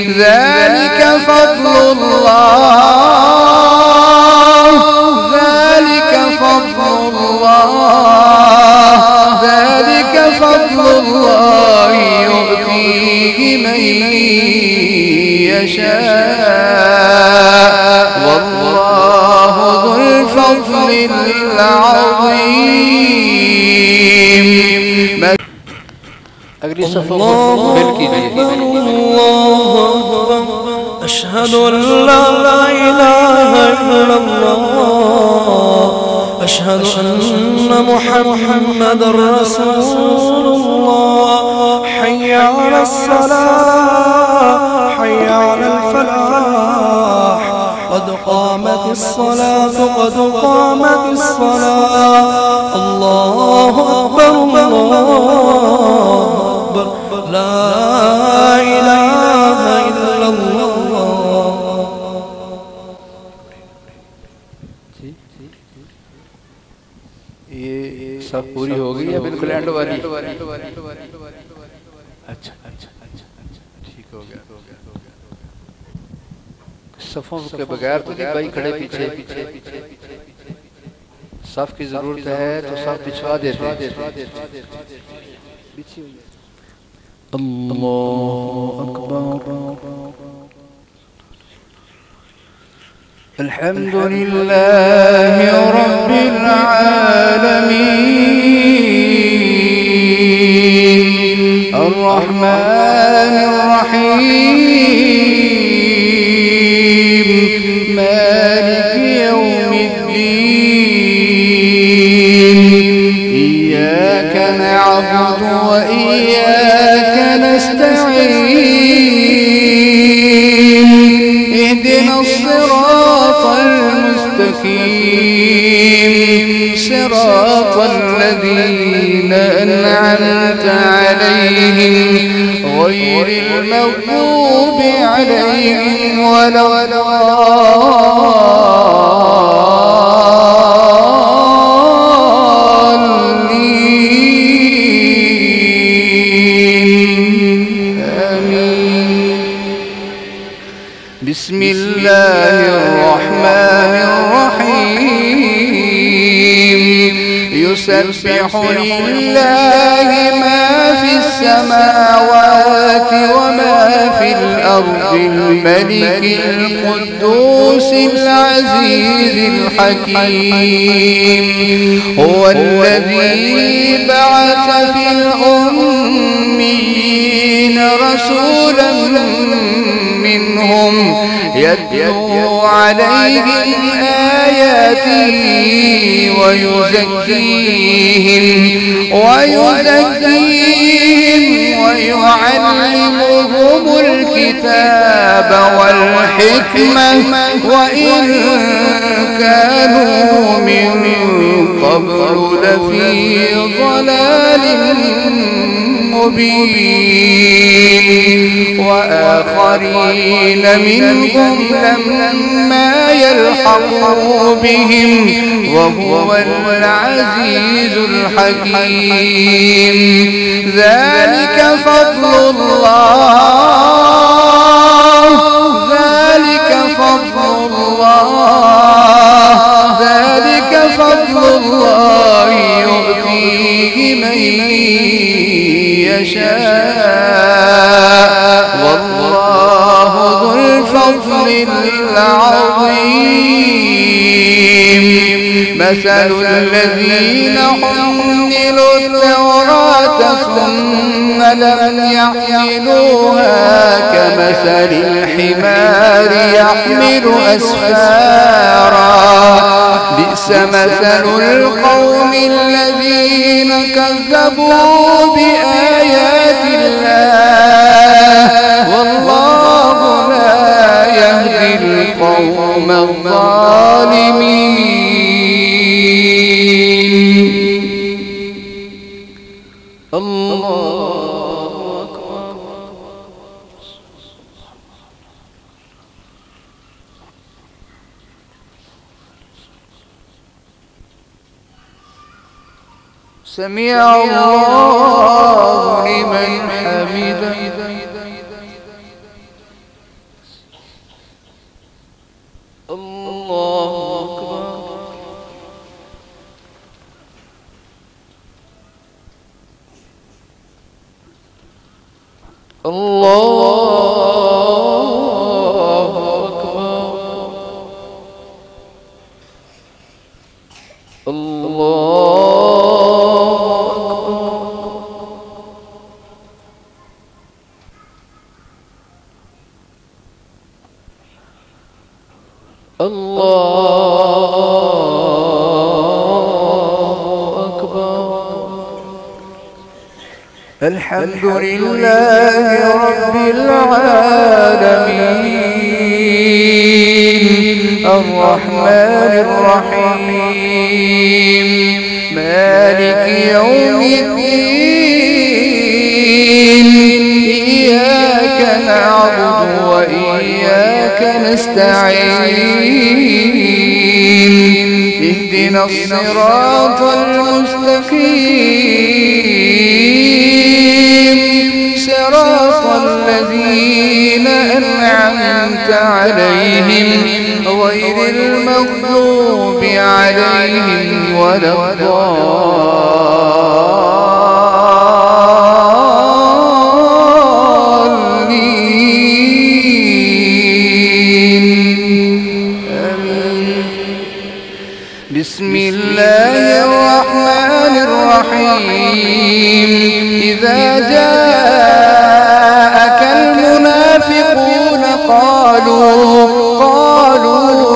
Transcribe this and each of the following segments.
ذلك فضل الله، ذلك فضل الله، ذلك فضل الله يؤتيه من يشاء والله ذو الفضل العظيم. أجري صفوه أشهد أن لا إله إلا الله، أشهد أن محمدا رسول الله. حي على الصلاة، حي على الفلاح، قد قامت الصلاة، قد قامت الصلاة. الله أكبر، الله أكبر، لا إله إلا الله. ये सब पूरी हो गई है बिल्कुल एंड वाली? अच्छा ठीक हो गया। सफों के बगैर तो नहीं भाई खड़े पीछे, सफ की जरूरत है तो सब बिछवा देते हैं। अल्लाहु अकबर। अल्हम्दुलिल्लाहि रब्बिल आलमीन अर्रहमानिर रहीम मालिकि यौमिद्दीन इय्याका नअबुदु व इय्याका नस्तईन इहदिना صراط الذين أنعمت عليهم غير المغضوب عليهم ولا الضالين آمين. بسم الله الرحمن الرحيم. يسبح لله ما في السماوات وما في الأرض الملك القدوس العزيز الحكيم. هو الذي بعث في الأميين رسولا منهم يتلو عليهم آياته ويزكيهم ويعلمهم الكتاب والحكمة وإن كانوا من قبل لفي ضلال مبين. وآخرين منهم لما يلحقوا بهم وهو العزيز الحكيم. ذلك فضل الله، ذلك فضل الله، ذلك فضل الله يؤتيه من يشاء والله ذو الفضل العظيم. مثل الذين حملوا التوراة ثم لم يحملوها كمثل الحمار يحمل أسفارا. بئس مثل القوم الذين كذبوا بآيات الله والله لا يهدي القوم الظالمين. الله أكبر. سمع الله لمن حمده. الله أكبر. الحمد لله رب العالمين الرحمن الرحيم مالك يوم الدين إياك نعبد وإياك نستعين اهدنا الصراط المستقيم صراط الذين أنعمت عليهم غير المغضوب عليهم ولا الضالين. آمين. بسم الله الرحمن الرحيم إذا جاءك المنافقون قالوا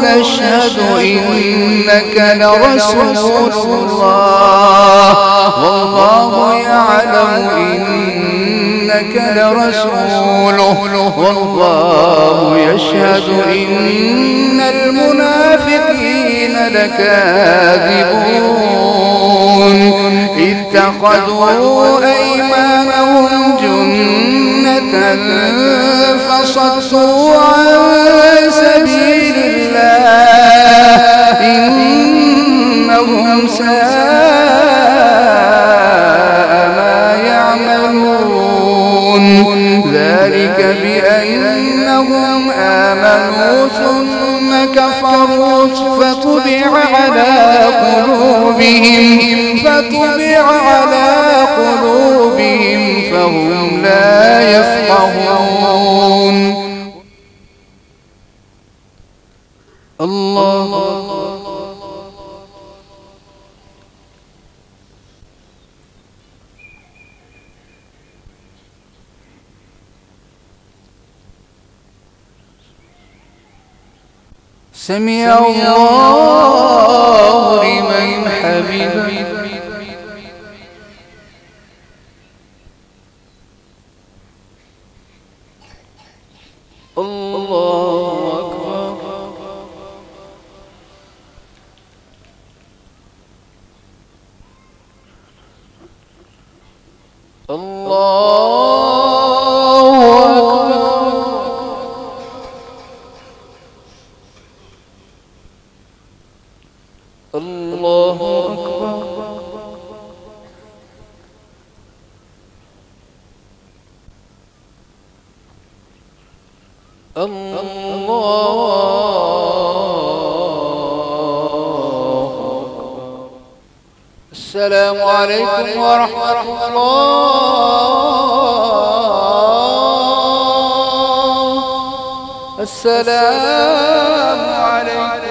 نشهد إنك لرسول الله والله يعلم إنك لرسوله والله يشهد إن المنافقين لكاذبون اتخذوا أيمانهم جنة فصدوا عن سبيل الله إنهم ساء ما يعملون ذلك بأنهم آمنوا ثم كفروا فتبع على قلوبهم فهم لا يفقهون. الله سمع الله لمن حمده. الله أكبر. الله أكبر. الله أكبر. السلام عليكم ورحمة الله. السلام عليكم.